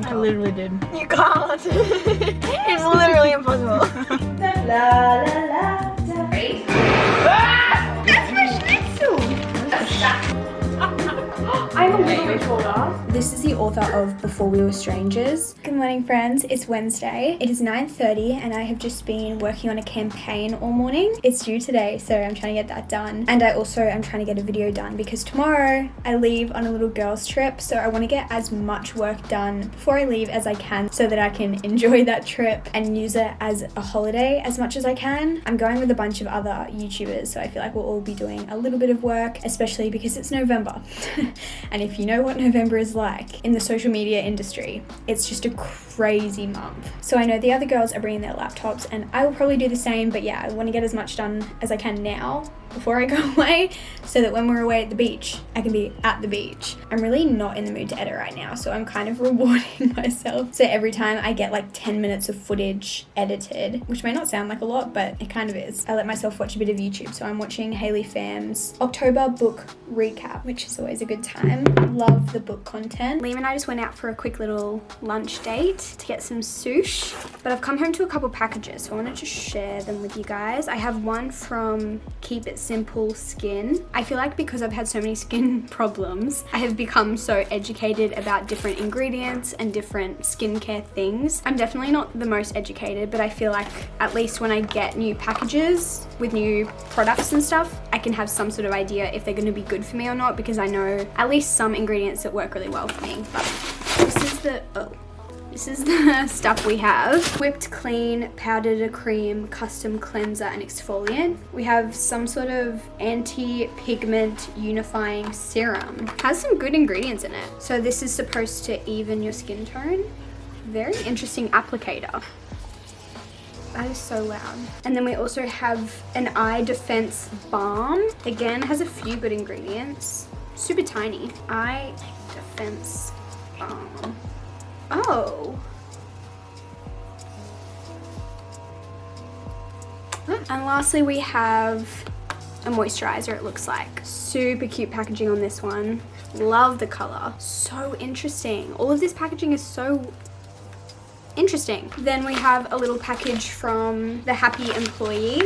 top. I literally did. You can't. It's literally impossible. La la la la. Ready? Ah! That's my schnitzel. I'm a little bit taller. This is the author of Before We Were Strangers. Good morning, friends. It's Wednesday. It is 9:30 and I have just been working on a campaign all morning. It's due today, so I'm trying to get that done. And I also am trying to get a video done because tomorrow I leave on a little girls trip. So I want to get as much work done before I leave as I can so that I can enjoy that trip and use it as a holiday as much as I can. I'm going with a bunch of other YouTubers, so I feel like we'll all be doing a little bit of work, especially because it's November. And if you know what November is like in the social media industry, it's just a crazy month. So I know the other girls are bringing their laptops and I will probably do the same, but yeah, I want to get as much done as I can now before I go away so that when we're away at the beach, I can be at the beach. I'm really not in the mood to edit right now, so I'm kind of rewarding myself. So every time I get like 10 minutes of footage edited, which may not sound like a lot, but it kind of is, I let myself watch a bit of YouTube. So I'm watching Hayley Pham's October book recap, which is always a good time. Love the book content. Liam and I just went out for a quick little lunch date to get some sushi, but I've come home to a couple packages, so I wanted to share them with you guys. I have one from Keep It Simple Skin. I feel like because I've had so many skin problems, I have become so educated about different ingredients and different skincare things. I'm definitely not the most educated, but I feel like at least when I get new packages with new products and stuff, I can have some sort of idea if they're going to be good for me or not, because I know at least some ingredients that work really well for me. But this is the stuff we have. Whipped Clean, Powder to Cream, Custom Cleanser and Exfoliant. We have some sort of anti-pigment unifying serum. Has some good ingredients in it. So this is supposed to even your skin tone. Very interesting applicator. That is so loud. And then we also have an eye defense balm. Again, has a few good ingredients. Super tiny. Eye defense balm. Oh. And lastly, we have a moisturizer, it looks like. Super cute packaging on this one. Love the color. So interesting. All of this packaging is so interesting. Then we have a little package from the Happy Employee.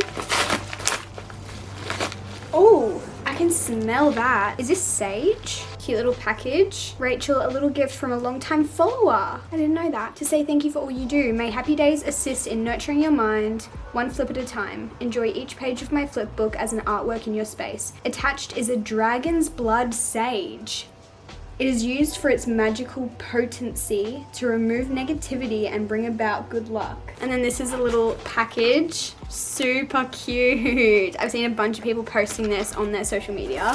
Oh, I can smell that. Is this sage? Cute little package. Rachel, a little gift from a longtime follower. I didn't know that. To say thank you for all you do. May happy days assist in nurturing your mind, one flip at a time. Enjoy each page of my flip book as an artwork in your space. Attached is a dragon's blood sage. It is used for its magical potency to remove negativity and bring about good luck. And then this is a little package. Super cute. I've seen a bunch of people posting this on their social media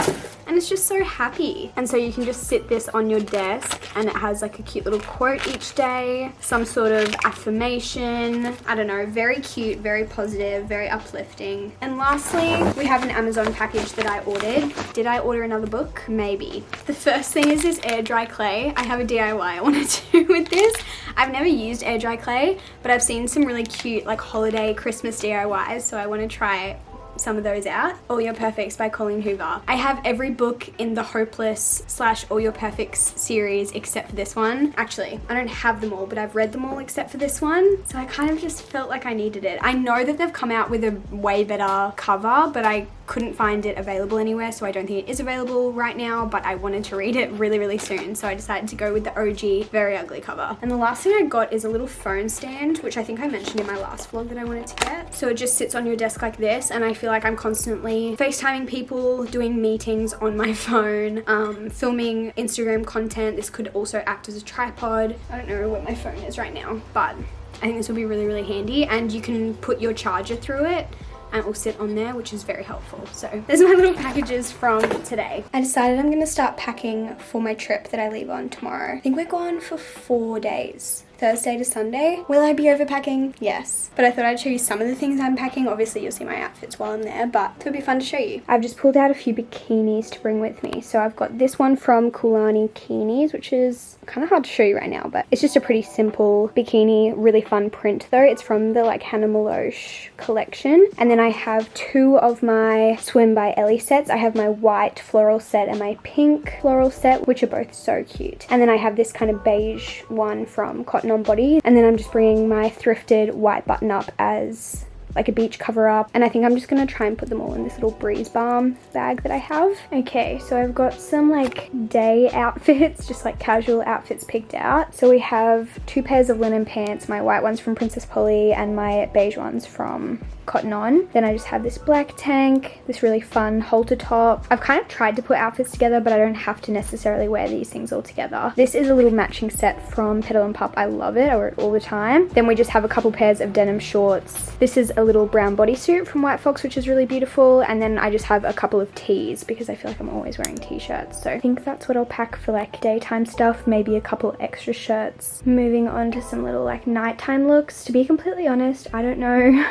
and it's just so happy. And so you can just sit this on your desk and it has like a cute little quote each day, some sort of affirmation. I don't know, very cute, very positive, very uplifting. And lastly, we have an Amazon package that I ordered. Did I order another book? Maybe. The first thing is this air dry clay. I have a DIY I want to do with this. I've never used air dry clay, but I've seen some really cute like holiday Christmas DIYs, so I want to try some of those out. All Your Perfects by Colleen Hoover. I have every book in the Hopeless / All Your Perfects series except for this one. Actually, I don't have them all, but I've read them all except for this one. So I kind of just felt like I needed it. I know that they've come out with a way better cover, but I couldn't find it available anywhere, so I don't think it is available right now, but I wanted to read it really, really soon, so I decided to go with the OG very ugly cover. And the last thing I got is a little phone stand, which I think I mentioned in my last vlog that I wanted to get. So it just sits on your desk like this, and I feel like I'm constantly FaceTiming people, doing meetings on my phone, filming Instagram content. This could also act as a tripod. I don't know where my phone is right now, but I think this will be really, really handy, and you can put your charger through it and it will sit on there, which is very helpful. So there's my little packages from today. I decided I'm gonna start packing for my trip that I leave on tomorrow. I think we're gone for 4 days. Thursday to Sunday. Will I be overpacking? Yes. But I thought I'd show you some of the things I'm packing. Obviously you'll see my outfits while I'm there, but it'll be fun to show you. I've just pulled out a few bikinis to bring with me. So I've got this one from Kulani Bikinis, which is kind of hard to show you right now, but it's just a pretty simple bikini, really fun print though. It's from the like Hannah Maloche collection. And then I have two of my Swim by Ellie sets. I have my white floral set and my pink floral set, which are both so cute. And then I have this kind of beige one from Cotton On Body. And then I'm just bringing my thrifted white button up as like a beach cover up, and I think I'm just gonna try and put them all in this little Breeze Balm bag that I have. Okay, so I've got some like day outfits, just like casual outfits picked out. So we have two pairs of linen pants, my white ones from Princess Polly and my beige ones from Cotton On. Then I just have this black tank, this really fun halter top. I've kind of tried to put outfits together, but I don't have to necessarily wear these things all together. This is a little matching set from Petal and Pup. I love it, I wear it all the time. Then we just have a couple pairs of denim shorts. This is a little brown bodysuit from White Fox, which is really beautiful. And then I just have a couple of tees because I feel like I'm always wearing t-shirts. So I think that's what I'll pack for like daytime stuff, maybe a couple extra shirts. Moving on to some little like nighttime looks. To be completely honest, I don't know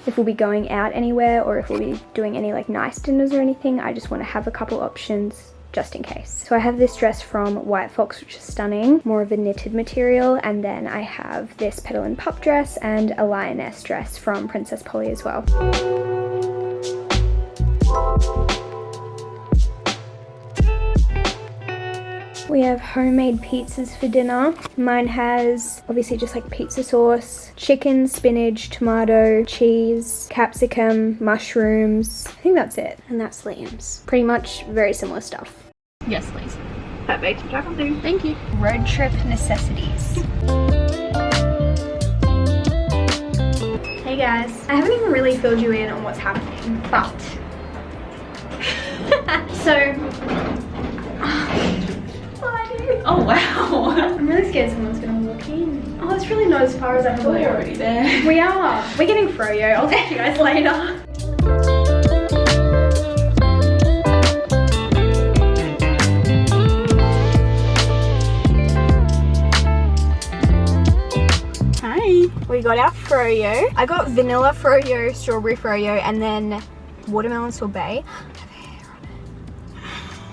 if we'll be going out anywhere or if we'll be doing any like nice dinners or anything. I just want to have a couple options just in case. So I have this dress from White Fox, which is stunning, more of a knitted material, and then I have this Petal and Pup dress and a lioness dress from Princess Polly as well. We have homemade pizzas for dinner. Mine has obviously just like pizza sauce, chicken, spinach, tomato, cheese, capsicum, mushrooms. I think that's it. And that's Liam's. Pretty much very similar stuff. Yes, please. Perfect. That will do. Thank you. Road trip necessities. Hey guys. I haven't even really filled you in on what's happening, but so Oh wow. I'm really scared someone's gonna walk in. Oh, it's really not as far as I thought. We're already there. We are. We're getting froyo. I'll talk to you guys later. Hi. We got our froyo. I got vanilla froyo, strawberry froyo, and then watermelon sorbet.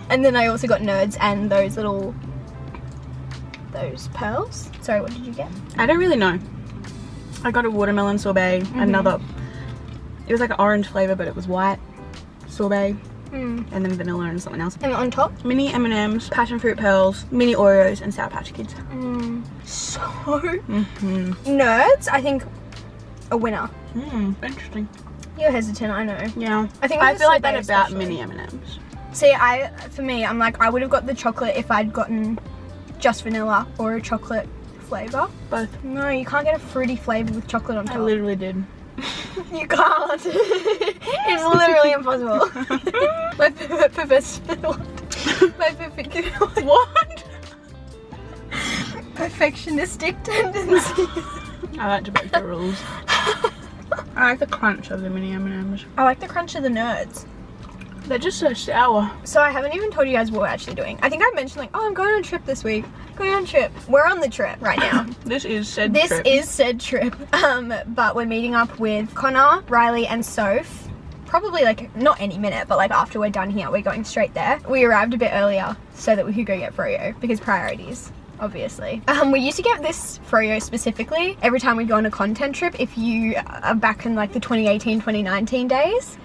And then I also got nerds and those pearls. Sorry, what did you get? I don't really know. I got a watermelon sorbet, another, it was like an orange flavour, but it was white sorbet, and then vanilla and something else. And on top? Mini M&Ms, passion fruit pearls, mini Oreos, and Sour Patch Kids. So nerds, I think a winner. Interesting. You're hesitant, I know. Yeah. I feel like that sorbet about especially. mini M&Ms. See, for me, I'm like, I would have got the chocolate if I'd gotten just vanilla or a chocolate flavour. Both. No, you can't get a fruity flavour with chocolate on top. I literally did. You can't. It's literally impossible. My What? perfectionistic tendencies. I like to break the rules. I like the crunch of the mini M&Ms. I like the crunch of the nerds. They're just so sour. So I haven't even told you guys what we're actually doing. I think I mentioned like, oh, I'm going on a trip this week. Going on a trip. We're on the trip right now. This is said This trip. is said trip. But we're meeting up with Connor, Riley, and Soph. Probably like not any minute, but like after we're done here, we're going straight there. We arrived a bit earlier so that we could go get froyo because priorities. Obviously. We used to get this froyo specifically every time we'd go on a content trip. If you are back in like the 2018, 2019 days,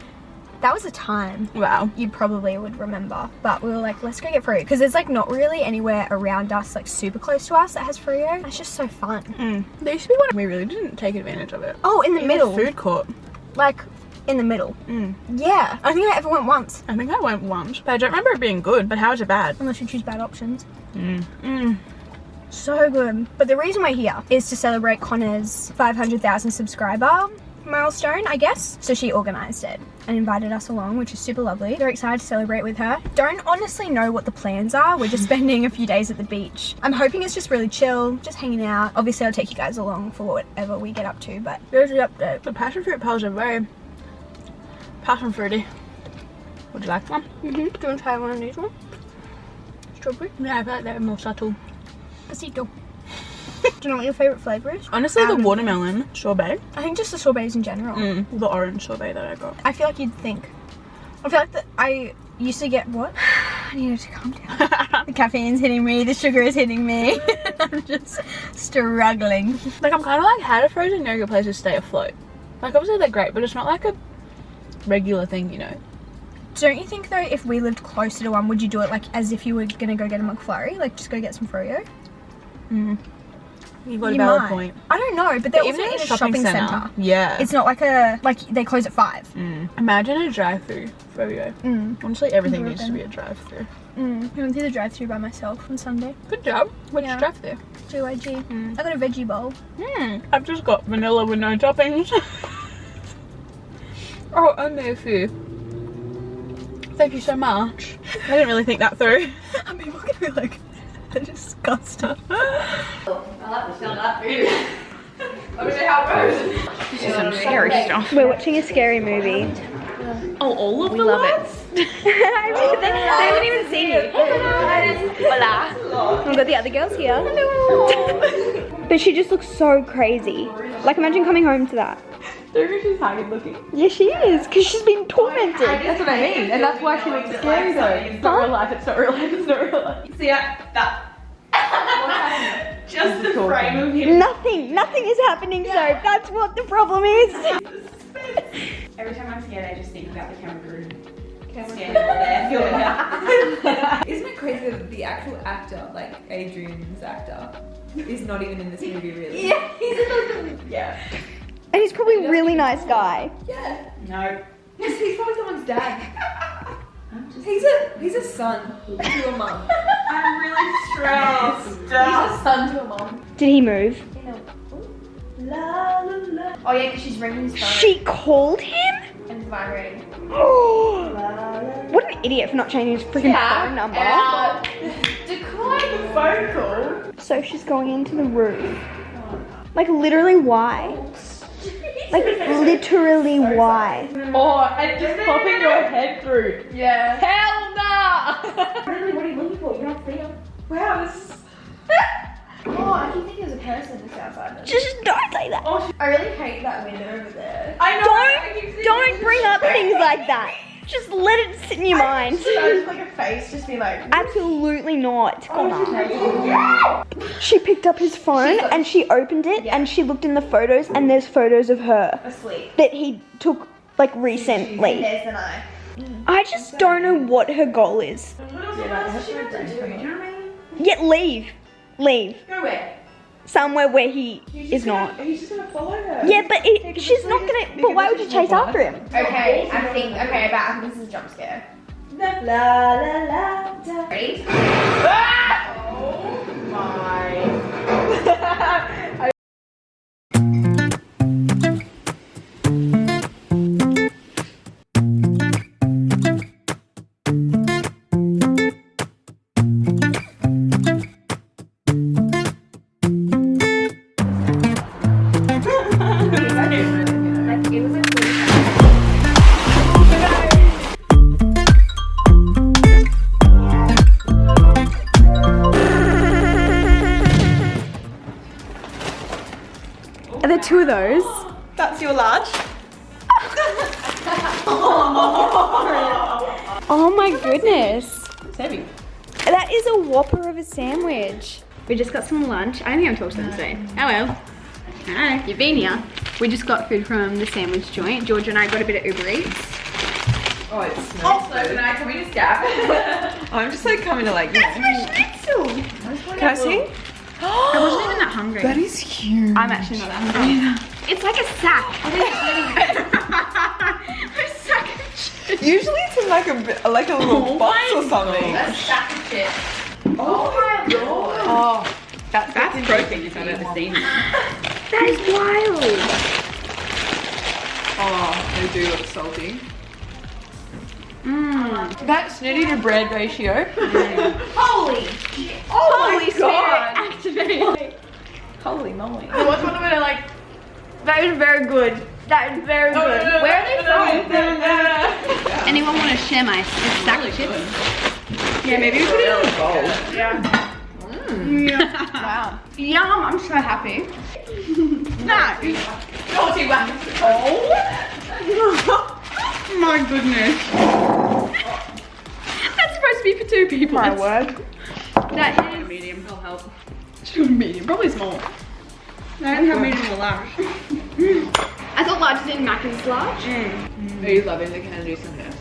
that was a time. Wow. You probably would remember. But we were like, let's go get froyo. Because there's like not really anywhere around us, like super close to us that has froyo. That's just so fun. There used to be one. We really didn't take advantage of it. Oh, in the middle. Food court. Like, in the middle. Yeah. I think I ever went once. I think I went once. But I don't remember it being good. But how is it bad? Unless you choose bad options. So good. But the reason we're here is to celebrate Connor's 500,000 subscriber milestone, I guess. So she organised it and invited us along, which is super lovely. Very excited to celebrate with her. Don't honestly know what the plans are. We're just spending a few days at the beach. I'm hoping it's just really chill, just hanging out. Obviously I'll take you guys along for whatever we get up to, but there's the update. The passion fruit pearls are very passion fruity. Would you like one? Do you want to try one of these ones? Strawberry? Yeah, I feel like they're more subtle. Besito. Do you know what your favourite flavour is? Honestly, the watermelon sorbet. I think just the sorbets in general. The orange sorbet that I got. I feel like you'd think. I feel like that I used to get what? I needed to calm down. The caffeine's hitting me, the sugar is hitting me. I'm just struggling. Like, I'm kind of like, how do frozen yogurt places stay afloat? Like, obviously they're great, but it's not like a regular thing, you know? Don't you think though, if we lived closer to one, would you do it like as if you were gonna go get a McFlurry? Like, just go get some froyo? You've got a valid point. I don't know, but they're Even also in a shopping centre. Yeah. It's not like they close at 5. Imagine a drive-through froyo. Honestly, everything needs to be a drive-through. I went through the drive-through by myself on Sunday. Good job. Which drive-through? GYG. I got a veggie bowl. I've just got vanilla with no toppings. Oh, only a few. Thank you so much. I didn't really think that through. I mean, we're gonna be like, they're disgusting. I like the smell of that food. Let me see how it goes. This is some scary stuff. We're watching a scary movie. Oh, all of We love it. They haven't even seen you. Hola. We've got the other girls here. Hello. But she just looks so crazy. Like, imagine coming home to that. She's haggard looking. Yeah, she is, because she's been tormented. That's what I mean, and that's why she looks scary though. It's not real life, it's not real life, it's not real life. See that? Just the frame of you. Nothing is happening, so that's what the problem is. Every time I'm scared, I just think about the kangaroo. Standing there, feeling out. Isn't it crazy that the actual actor, like Adrian's actor, is not even in this movie really? Yeah, he's in yeah. And he's probably a really nice guy. Yeah. No. He's probably someone's dad. He's a son to a mum. I'm really stressed. He's a son to a mum. Did he move? La, la, la. Oh yeah, because she's ringing his phone. She called him? And it's vibrating. What an idiot for not changing his freaking phone number. Decline the phone call. So she's going into the roof. Like, literally, why? Like, literally, why? Oh, and just popping your head through. Yeah. Hell nah! Really, what are you looking for? You don't see him. Wow, this is... Oh, I keep thinking there's a person just outside. Just don't say that. Oh, I really hate that window over there. I know. Don't bring up things like that. Just let it sit in your mind. Just like a face, just be like... Absolutely not. She picked up his phone and she opened it and she looked in the photos and there's photos of her asleep. that he took like recently. There's the knife. I just don't know what her goal is. Yeah, leave. Leave. Go where? Somewhere where he is not. He's just gonna follow her. Yeah, but she's not gonna. But why would you chase after him? Okay, I think this is a jump scare. La la la la. Ready? Oh my. Are there 2 of those? That's your large. Oh my goodness. It's heavy. That is a whopper of a sandwich. We just got some lunch. I don't think I've talked to them today. Oh well. Hi, you've been here. We just got food from the sandwich joint. Georgia and I got a bit of Uber Eats. Oh, it smells. Also, can I just gap? I'm just like coming to like, you That's my schnitzel. Can I see? I wasn't even that hungry. That is huge. I'm actually not that hungry. It's like a sack. A sack of chips. Usually it's in like a little box or something. A sack of chips. Oh my god. Oh, that's protein if I've ever seen it. That is wild. Oh, they do look salty. That snitty to bread ratio. Holy shit. Holy god. Activated. Holy moly. There was one of it like, that is very good. That is very good. Where are they from? Anyone want to share my sack of chips? Yeah, maybe we put it on a bowl. Yeah. Yeah. Wow. Yum, I'm so happy. Nice. Naughty one. Oh. My goodness. That's supposed to be for 2 people. My word. That is medium. I'll help. Medium, probably small. I don't have medium or large. I thought large is in Macca's large. Are you loving the candy sometimes?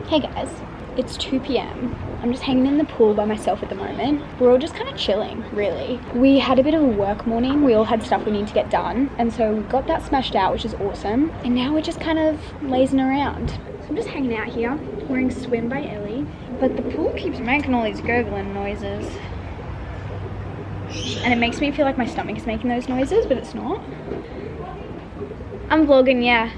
Hey guys, it's 2 p.m. I'm just hanging in the pool by myself at the moment. We're all just kind of chilling, really. We had a bit of a work morning. We all had stuff we need to get done. And so we got that smashed out, which is awesome. And now we're just kind of lazing around. So I'm just hanging out here, wearing Swim by Ellie. But the pool keeps making all these gurgling noises. And it makes me feel like my stomach is making those noises, but it's not. I'm vlogging, yeah.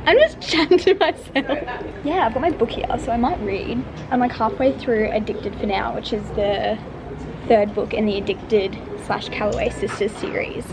I'm just chatting to myself. Yeah, I've got my book here, so I might read. I'm like halfway through Addicted for now, which is the 3rd book in the Addicted/Calloway Sisters series.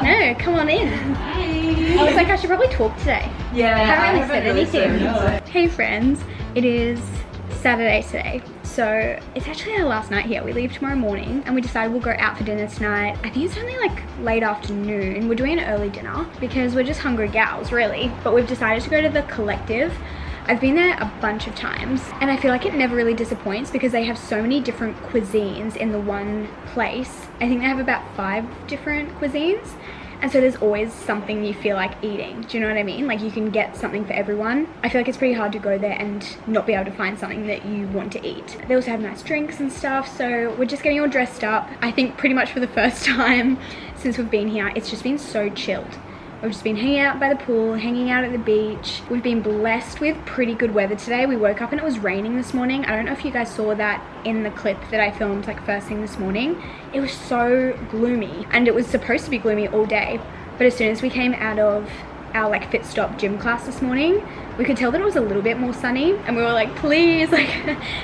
No, come on in. Hey. I was like, I should probably talk today. Yeah. I haven't really said anything. No. Hey friends, it is Saturday today. So it's actually our last night here. We leave tomorrow morning and we decided we'll go out for dinner tonight. I think it's only like late afternoon. We're doing an early dinner because we're just hungry gals, really. But we've decided to go to the Collective. I've been there a bunch of times and I feel like it never really disappoints because they have so many different cuisines in the one place. I think they have about 5 different cuisines. And so there's always something you feel like eating. Do you know what I mean? Like you can get something for everyone. I feel like it's pretty hard to go there and not be able to find something that you want to eat. They also have nice drinks and stuff. So we're just getting all dressed up. I think pretty much for the first time since we've been here, it's just been so chilled. We've just been hanging out by the pool, hanging out at the beach. We've been blessed with pretty good weather today. We woke up and it was raining this morning. I don't know if you guys saw that in the clip that I filmed like first thing this morning. It was so gloomy and it was supposed to be gloomy all day. But as soon as we came out of our like Fit Stop gym class this morning, we could tell that it was a little bit more sunny and we were like, please, like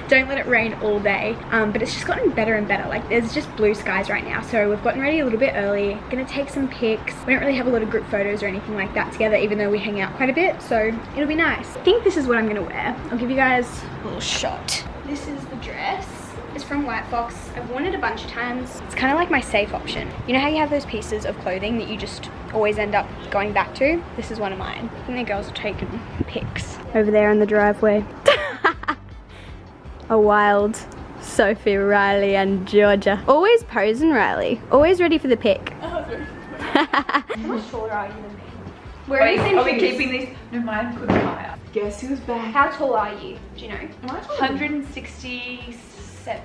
don't let it rain all day. But it's just gotten better and better. Like there's just blue skies right now. So we've gotten ready a little bit early, gonna take some pics. We don't really have a lot of group photos or anything like that together, even though we hang out quite a bit. So it'll be nice. I think this is what I'm gonna wear. I'll give you guys a little shot. This is the dress. It's from White Fox. I've worn it a bunch of times. It's kind of like my safe option. You know how you have those pieces of clothing that you just always end up going back to? This is one of mine. I think the girls are taking pics over there in the driveway. A wild Sophie, Riley and Georgia. Always posing, Riley. Always ready for the pic. How much taller are you than me? Wait, are we keeping these? No, mine could be higher. Guess who's back? How tall are you? Do you know? 167.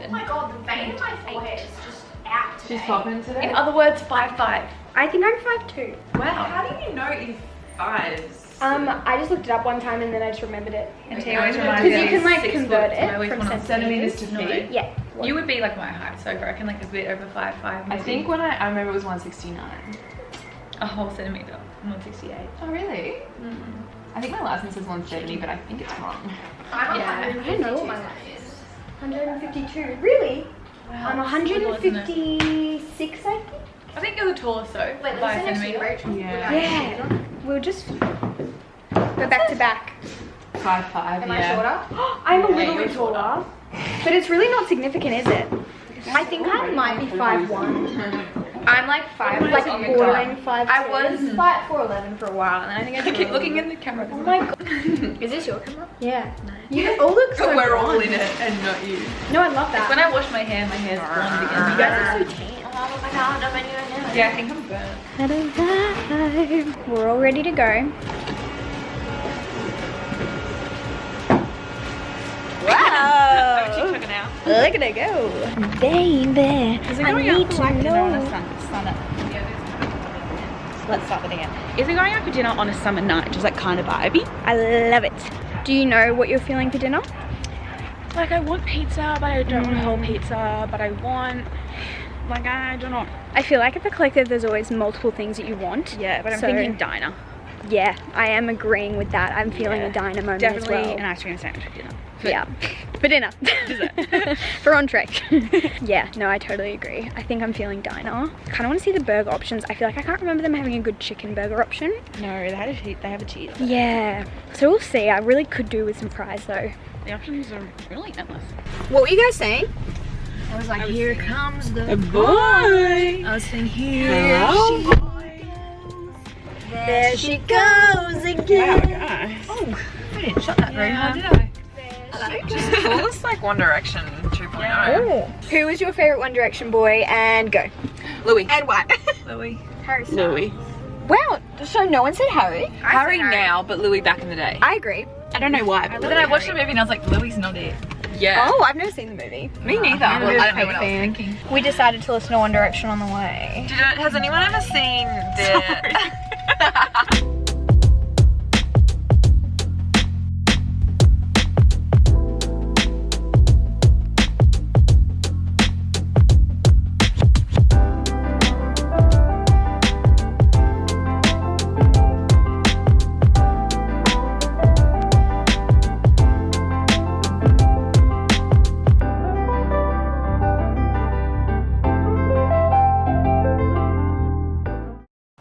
Oh my god, the vein in my forehead is just out today. She's popping today? In other words, 5'5". I think I'm 5'2". Wow. How do you know it's 5s? I just looked it up one time and then I just remembered it. And he always Because reminds me you can like 6 convert foot. I always it from want centimeters centimeters to to feet. feet. Yeah. You would be like my height, so I reckon like a bit over 5'5". I think when I remember it was 169. A whole centimeter, 168. Oh really? I think my license says 170, but I think it's wrong. I don't know what my life is. 152. Really? Wow, I'm that's little, isn't it? 156, I think. I think you're the tallest though, Wait, by a let's say centimeter. next to you, Rach. Yeah. Yeah. We'll just go back to back. 5'5", Am I yeah. shorter? I'm a Yeah, little you're bit taller. But it's really not significant, is it? I think I might be 5'1". I'm like 5. Like on the bordering dot. 5. I was 5'11" for a while, and then I think I keep looking in the camera. Oh my god. Is this your camera? Yeah. You all look so But we're all blonde. in it and not you. No, I love that. When I wash my hair's blonde again. You guys are so tan. Oh my god, I'm anywhere now. Yeah, I think I'm burnt. We're all ready to go. Wow! Look at now. Look at it go. Baby, Is it I going out need for to like dinner on know. a sun up? Let's start with again. Is it going out for dinner on a summer night? Just like kind of vibey? I love it. Do you know what you're feeling for dinner? Like I want pizza, but I don't want a whole pizza. But I want, like I don't know. I feel like at the collective there's always multiple things that you want. Yeah, but I'm So- thinking diner. Yeah, I am agreeing with that. I'm feeling Yeah. a diner moment Definitely as well. an ice cream sandwich for dinner. Yeah, for dinner. Dessert. For entree. Yeah, no, I totally agree. I think I'm feeling diner. I kind of want to see the burger options. I feel like I can't remember them having a good chicken burger option. No, they have a cheese. Yeah, so we'll see. I really could do with some fries though. The options are really endless. What were you guys saying? I was like, Here comes the Boy! I was thinking, here Hello? There she goes again. Guys. Oh, I didn't shut that very hard, did I? Just call us like One Direction 2.0. Who was your favorite One Direction boy? And go. Louis. And what? Louis. Harry. Louis. Wow, so no one said Harry? Harry now, but Louis back in the day. I agree. I don't know why. But then I watched the movie and I was like, Louis not it. Yeah. Oh, I've never seen the movie. Me neither. I'm a I big don't know what I was fan. thinking. We decided to listen to One Direction on the way. Has anyone ever seen the...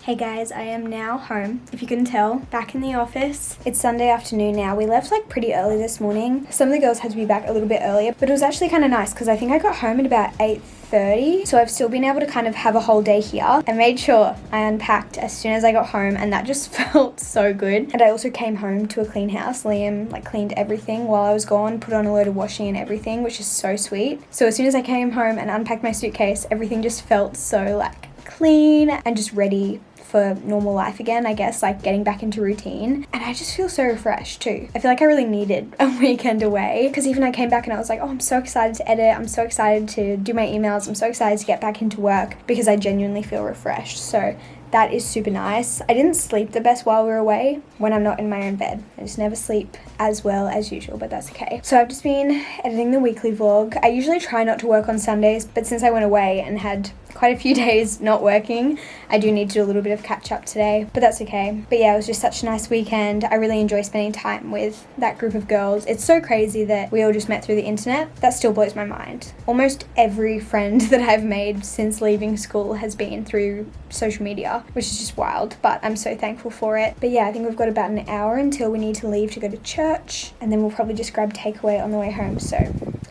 Hey guys, I am now home. If you couldn't tell, back in the office. It's Sunday afternoon now. We left like pretty early this morning. Some of the girls had to be back a little bit earlier, but it was actually kind of nice because I think I got home at about 8:30. So I've still been able to kind of have a whole day here. I made sure I unpacked as soon as I got home and that just felt so good. And I also came home to a clean house. Liam like cleaned everything while I was gone, put on a load of washing and everything, which is so sweet. So as soon as I came home and unpacked my suitcase, everything just felt so like clean and just ready for normal life again, I guess, like getting back into routine. And I just feel so refreshed too. I feel like I really needed a weekend away because even I came back and I was like, oh, I'm so excited to edit. I'm so excited to do my emails. I'm so excited to get back into work because I genuinely feel refreshed. So that is super nice. I didn't sleep the best while we were away when I'm not in my own bed. I just never sleep as well as usual, but that's okay. So I've just been editing the weekly vlog. I usually try not to work on Sundays, but since I went away and had quite a few days not working, I do need to do a little bit of catch up today, but that's okay. But yeah, it was just such a nice weekend. I really enjoy spending time with that group of girls. It's so crazy that we all just met through the internet. That still blows my mind. Almost every friend that I've made since leaving school has been through social media, which is just wild, but I'm so thankful for it. But yeah, I think we've got about an hour until we need to leave to go to church, and then we'll probably just grab takeaway on the way home, so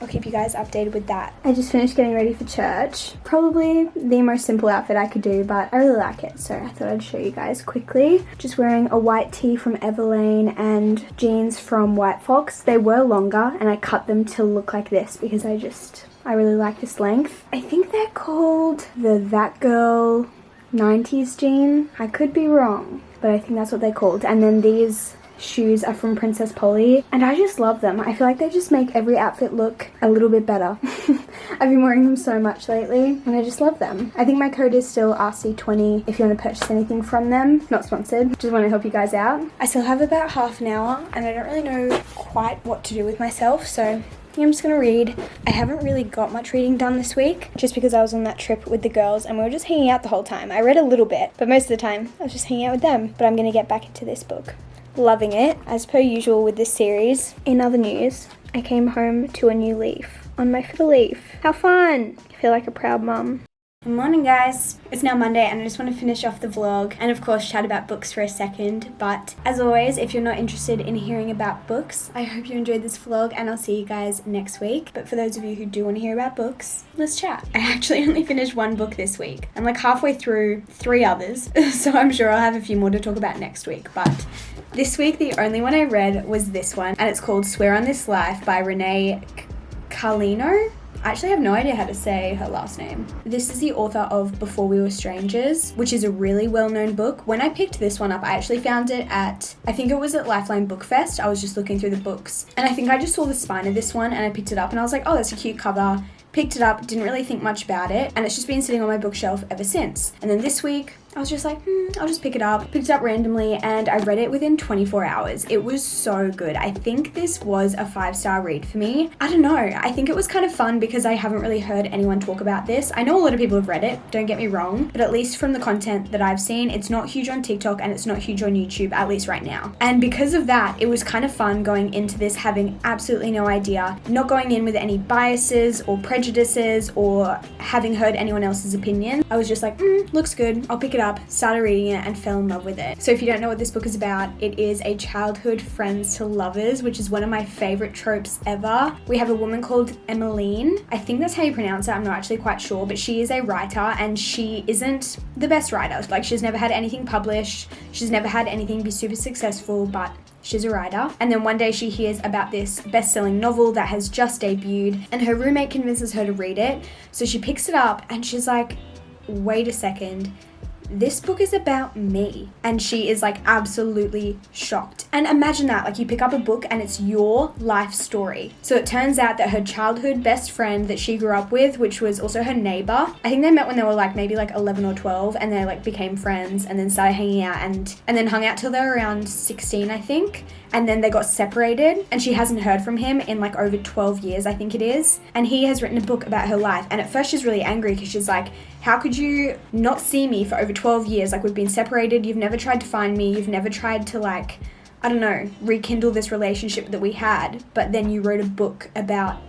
I'll keep you guys updated with that. I just finished getting ready for church. Probably the most simple outfit I could do, but I really like it, so I thought I'd show you guys quickly. Just wearing a white tee from Everlane and jeans from White Fox. They were longer and I cut them to look like this because I really like this length. I think they're called the That Girl 90s jean. I could be wrong, but I think that's what they're called. And then these shoes are from Princess Polly and I just love them. I feel like they just make every outfit look a little bit better. I've been wearing them so much lately and I just love them. I think my code is still RC20 if you want to purchase anything from them. Not sponsored, just want to help you guys out. I still have about half an hour and I don't really know quite what to do with myself, so I think I'm just gonna read. I haven't really got much reading done this week just because I was on that trip with the girls and we were just hanging out the whole time. I read a little bit, but most of the time I was just hanging out with them. But I'm gonna get back into this book. Loving it, as per usual with this series. In other news, I came home to a new leaf on my fiddle leaf. How fun! I feel like a proud mum. Good morning, guys. It's now Monday and I just want to finish off the vlog and of course chat about books for a second. But as always, if you're not interested in hearing about books, I hope you enjoyed this vlog and I'll see you guys next week. But for those of you who do want to hear about books, let's chat. I actually only finished one book this week. I'm like halfway through 3 others, so I'm sure I'll have a few more to talk about next week. But this week, the only one I read was this one, and it's called Swear on This Life by Renee Carlino. I actually have no idea how to say her last name. This is the author of Before We Were Strangers, which is a really well-known book. When I picked this one up, I actually found it at, I think it was at Lifeline Book Fest. I was just looking through the books and I think I just saw the spine of this one and I picked it up and I was like, oh, that's a cute cover. Picked it up, didn't really think much about it, and it's just been sitting on my bookshelf ever since. And then this week, I was just like, I'll just pick it up. Picked it up randomly, and I read it within 24 hours. It was so good. I think this was a 5-star read for me. I don't know. I think it was kind of fun because I haven't really heard anyone talk about this. I know a lot of people have read it, don't get me wrong, but at least from the content that I've seen, it's not huge on TikTok and it's not huge on YouTube, at least right now. And because of that, it was kind of fun going into this having absolutely no idea, not going in with any biases or prejudices or having heard anyone else's opinion. I was just like, looks good, I'll pick it up, started reading it and fell in love with it. So if you don't know what this book is about, it is a childhood friends to lovers, which is one of my favorite tropes ever. We have a woman called Emmeline. I think that's how you pronounce it, I'm not actually quite sure, but she is a writer and she isn't the best writer. Like, she's never had anything published, she's never had anything be super successful, but she's a writer. And then one day she hears about this best-selling novel that has just debuted and her roommate convinces her to read it. So she picks it up and she's like, wait a second, this book is about me. And she is like absolutely shocked. And imagine that, like you pick up a book and it's your life story. So it turns out that her childhood best friend that she grew up with, which was also her neighbor, I think they met when they were like maybe like 11 or 12 and they like became friends and then started hanging out and then hung out till they were around 16, I think. And then they got separated and she hasn't heard from him in like over 12 years, I think it is. And he has written a book about her life. And at first she's really angry because she's like, how could you not see me for over 12 years? Like, we've been separated, you've never tried to find me, you've never tried to like, I don't know, rekindle this relationship that we had. But then you wrote a book about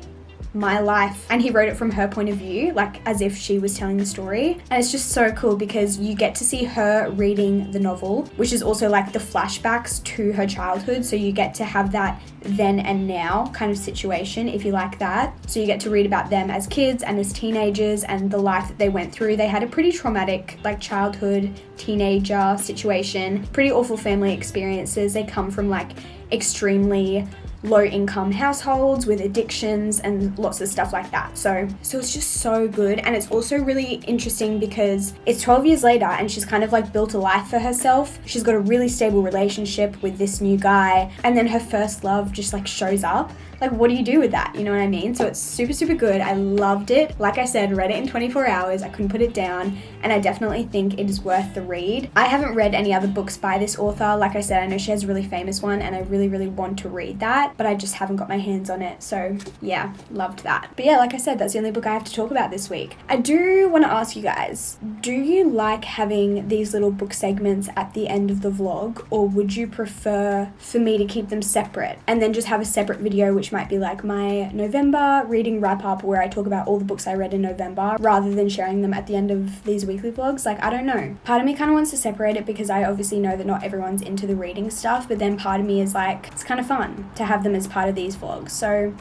my life, and he wrote it from her point of view, like as if she was telling the story. And it's just so cool because you get to see her reading the novel, which is also like the flashbacks to her childhood, so you get to have that then and now kind of situation if you like that. So you get to read about them as kids and as teenagers and the life that they went through. They had a pretty traumatic like childhood, teenager situation, pretty awful family experiences. They come from like extremely low income households with addictions and lots of stuff like that. So it's just so good. And it's also really interesting because it's 12 years later and she's kind of like built a life for herself. She's got a really stable relationship with this new guy, and then her first love just like shows up. Like, what do you do with that? You know what I mean? So it's super, super good. I loved it. Like I said, read it in 24 hours. I couldn't put it down. And I definitely think it is worth the read. I haven't read any other books by this author. Like I said, I know she has a really famous one and I really, really want to read that, but I just haven't got my hands on it. So yeah, loved that. But yeah, like I said, that's the only book I have to talk about this week. I do want to ask you guys, do you like having these little book segments at the end of the vlog, or would you prefer for me to keep them separate and then just have a separate video which might be like my November reading wrap up where I talk about all the books I read in November rather than sharing them at the end of these weekly vlogs? Like, I don't know. Part of me kind of wants to separate it because I obviously know that not everyone's into the reading stuff, but then part of me is like, it's kind of fun to have them as part of these vlogs. So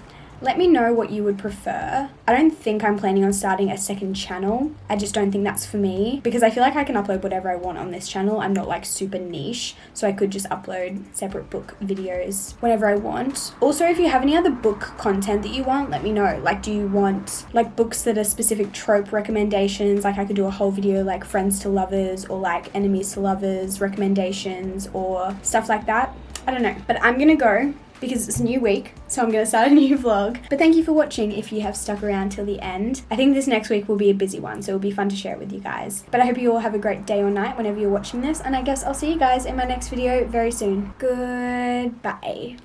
let me know what you would prefer. I don't think I'm planning on starting a second channel. I just don't think that's for me because I feel like I can upload whatever I want on this channel. I'm not like super niche, so I could just upload separate book videos whenever I want. Also, if you have any other book content that you want, let me know. Like, do you want like books that are specific trope recommendations? Like, I could do a whole video like friends to lovers or like enemies to lovers recommendations or stuff like that. I don't know, but I'm gonna go because it's a new week, so I'm gonna start a new vlog. But thank you for watching if you have stuck around till the end. I think this next week will be a busy one, so it'll be fun to share it with you guys. But I hope you all have a great day or night whenever you're watching this, and I guess I'll see you guys in my next video very soon. Goodbye.